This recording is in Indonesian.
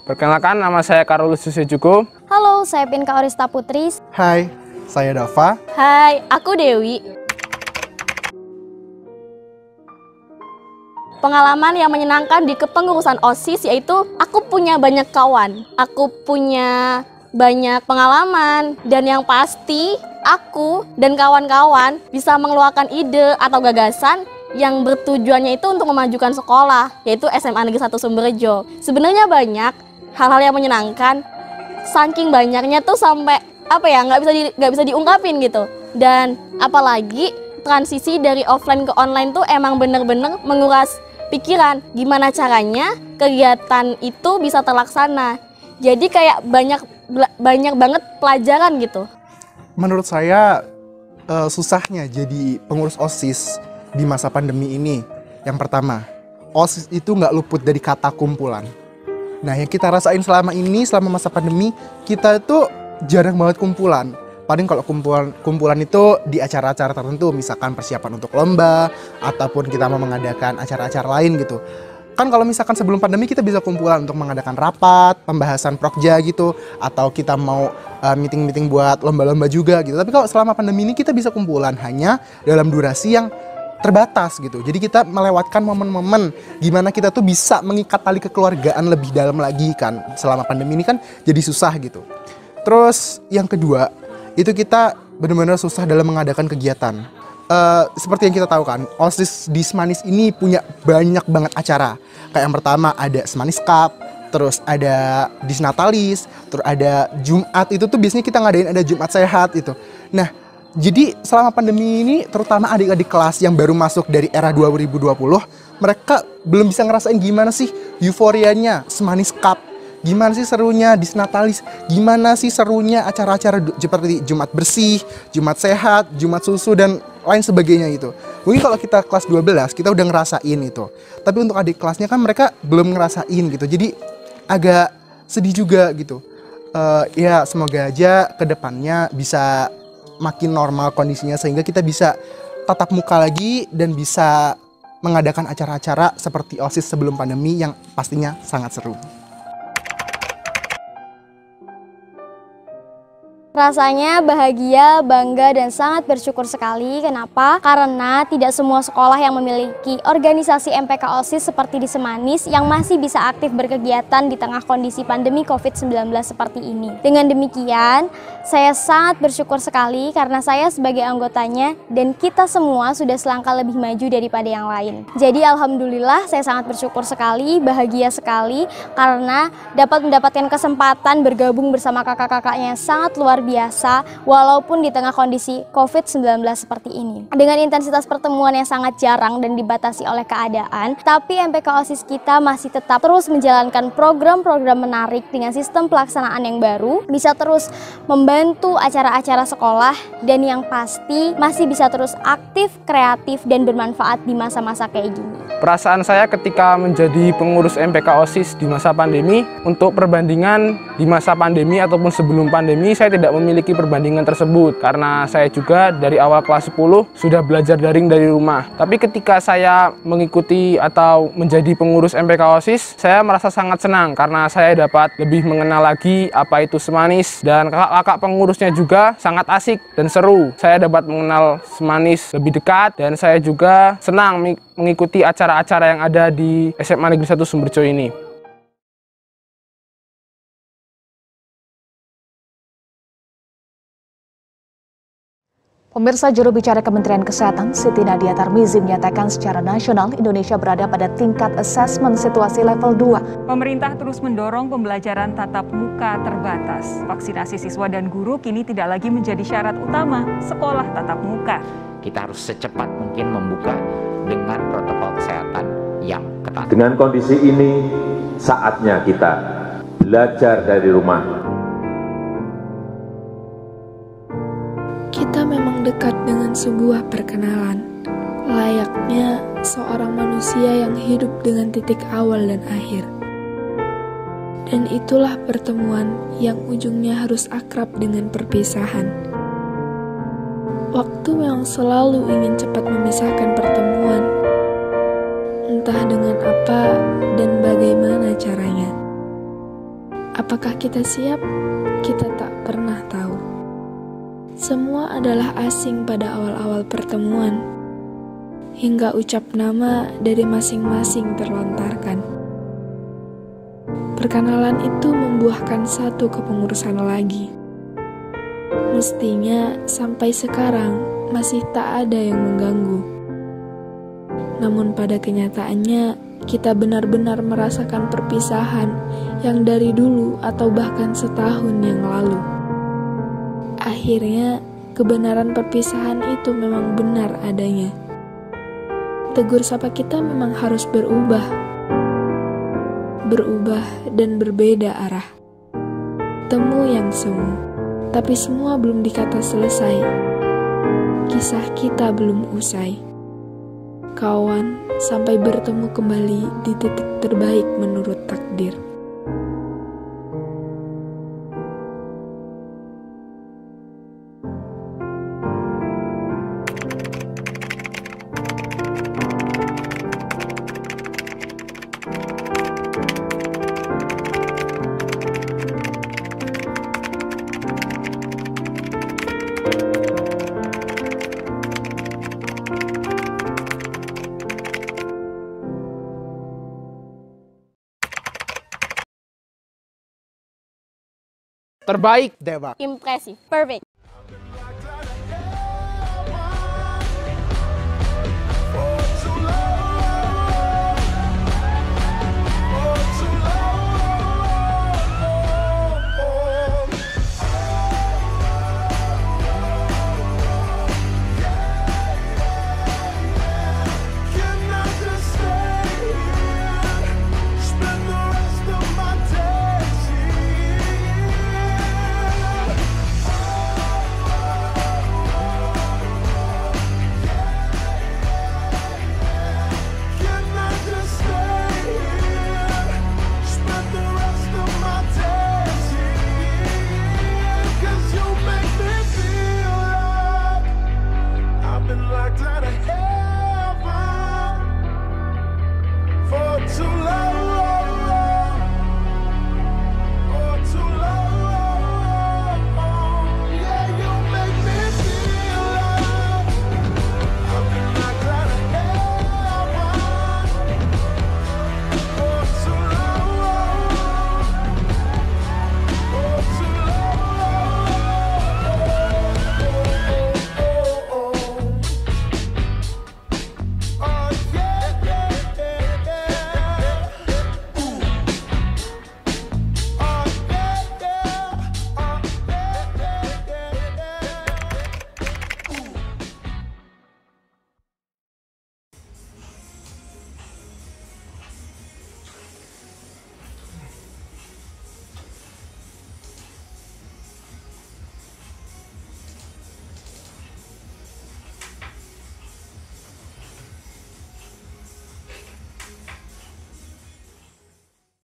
Perkenalkan, nama saya Karolus Jusejuko. Halo, saya Pinka Orista Putri. Hai, saya Dava. Hai, aku Dewi. Pengalaman yang menyenangkan di kepengurusan OSIS yaitu aku punya banyak kawan, aku punya banyak pengalaman, dan yang pasti aku dan kawan-kawan bisa mengeluarkan ide atau gagasan yang bertujuannya itu untuk memajukan sekolah, yaitu SMA Negeri 1 Sumberjo. Sebenarnya banyak hal-hal yang menyenangkan, saking banyaknya tuh sampai nggak bisa diungkapin gitu. Dan apalagi transisi dari offline ke online tuh emang bener-bener menguras pikiran gimana caranya kegiatan itu bisa terlaksana. Jadi kayak banyak banget pelajaran gitu. Menurut saya susahnya jadi pengurus OSIS di masa pandemi ini. Yang pertama, OSIS itu nggak luput dari kata kumpulan. Nah, yang kita rasain selama masa pandemi, kita itu jarang banget kumpulan. Paling kalau kumpulan itu di acara-acara tertentu, misalkan persiapan untuk lomba, ataupun kita mau mengadakan acara-acara lain gitu. Kan kalau misalkan sebelum pandemi kita bisa kumpulan untuk mengadakan rapat, pembahasan prokja gitu, atau kita mau meeting-meeting buat lomba-lomba juga gitu. Tapi kalau selama pandemi ini kita bisa kumpulan hanya dalam durasi yang terbatas gitu. Jadi kita melewatkan momen-momen gimana kita tuh bisa mengikat tali kekeluargaan lebih dalam lagi kan. Selama pandemi ini kan jadi susah gitu. Terus yang kedua, itu kita benar-benar susah dalam mengadakan kegiatan. Seperti yang kita tahu kan, OSIS di Semanis ini punya banyak banget acara. Kayak yang pertama ada Semanis Cup, terus ada Disnatalis, terus ada Jumat, itu tuh biasanya kita ngadain ada Jumat Sehat itu. Nah, jadi selama pandemi ini, terutama adik-adik kelas yang baru masuk dari era 2020, mereka belum bisa ngerasain gimana sih euforianya Semanis Cup, gimana sih serunya Disnatalis, gimana sih serunya acara-acara seperti Jumat Bersih, Jumat Sehat, Jumat Susu, dan lain sebagainya itu. Mungkin kalau kita kelas 12, kita udah ngerasain itu. Tapi untuk adik kelasnya kan mereka belum ngerasain gitu, jadi agak sedih juga gitu. Ya semoga aja kedepannya bisa makin normal kondisinya sehingga kita bisa tatap muka lagi dan bisa mengadakan acara-acara seperti OSIS sebelum pandemi yang pastinya sangat seru. Rasanya bahagia, bangga, dan sangat bersyukur sekali. Kenapa? Karena tidak semua sekolah yang memiliki organisasi MPK OSIS seperti di Semanis yang masih bisa aktif berkegiatan di tengah kondisi pandemi COVID-19 seperti ini. Dengan demikian, saya sangat bersyukur sekali karena saya sebagai anggotanya dan kita semua sudah selangkah lebih maju daripada yang lain. Jadi alhamdulillah saya sangat bersyukur sekali, bahagia sekali karena dapat mendapatkan kesempatan bergabung bersama kakak-kakaknya yang sangat luar biasa walaupun di tengah kondisi COVID-19 seperti ini. Dengan intensitas pertemuan yang sangat jarang dan dibatasi oleh keadaan, tapi MPK OSIS kita masih tetap terus menjalankan program-program menarik dengan sistem pelaksanaan yang baru, bisa terus membantu acara-acara sekolah, dan yang pasti masih bisa terus aktif, kreatif, dan bermanfaat di masa-masa kayak gini. Perasaan saya ketika menjadi pengurus MPK OSIS di masa pandemi, untuk perbandingan di masa pandemi ataupun sebelum pandemi, saya tidak memiliki perbandingan tersebut karena saya juga dari awal kelas 10 sudah belajar daring dari rumah. Tapi ketika saya mengikuti atau menjadi pengurus MPK OSIS, saya merasa sangat senang karena saya dapat lebih mengenal lagi apa itu Semanis, dan kakak-kakak pengurusnya juga sangat asik dan seru. Saya dapat mengenal Semanis lebih dekat dan saya juga senang mengikuti acara-acara yang ada di SMA Negeri 1 Sumberjo ini. Pemirsa, juru bicara Kementerian Kesehatan Siti Nadia Tarmizi menyatakan secara nasional Indonesia berada pada tingkat asesmen situasi level 2. Pemerintah terus mendorong pembelajaran tatap muka terbatas. Vaksinasi siswa dan guru kini tidak lagi menjadi syarat utama sekolah tatap muka. Kita harus secepat mungkin membuka dengan protokol kesehatan yang ketat. Dengan kondisi ini, saatnya kita belajar dari rumah. Kita memang dekat dengan sebuah perkenalan, layaknya seorang manusia yang hidup dengan titik awal dan akhir. Dan itulah pertemuan yang ujungnya harus akrab dengan perpisahan. Waktu memang selalu ingin cepat memisahkan pertemuan, entah dengan apa dan bagaimana caranya. Apakah kita siap? Kita tak pernah tahu. Semua adalah asing pada awal-awal pertemuan, hingga ucap nama dari masing-masing terlontarkan. Perkenalan itu membuahkan satu kepengurusan lagi. Mestinya sampai sekarang masih tak ada yang mengganggu. Namun pada kenyataannya, kita benar-benar merasakan perpisahan yang dari dulu atau bahkan setahun yang lalu. Akhirnya, kebenaran perpisahan itu memang benar adanya. Tegur sapa kita memang harus berubah dan berbeda arah. Temu yang semu, tapi semua belum dikata selesai. Kisah kita belum usai. Kawan, sampai bertemu kembali di titik terbaik menurut takdir. Terbaik. Dewak. Impresif. Perfect.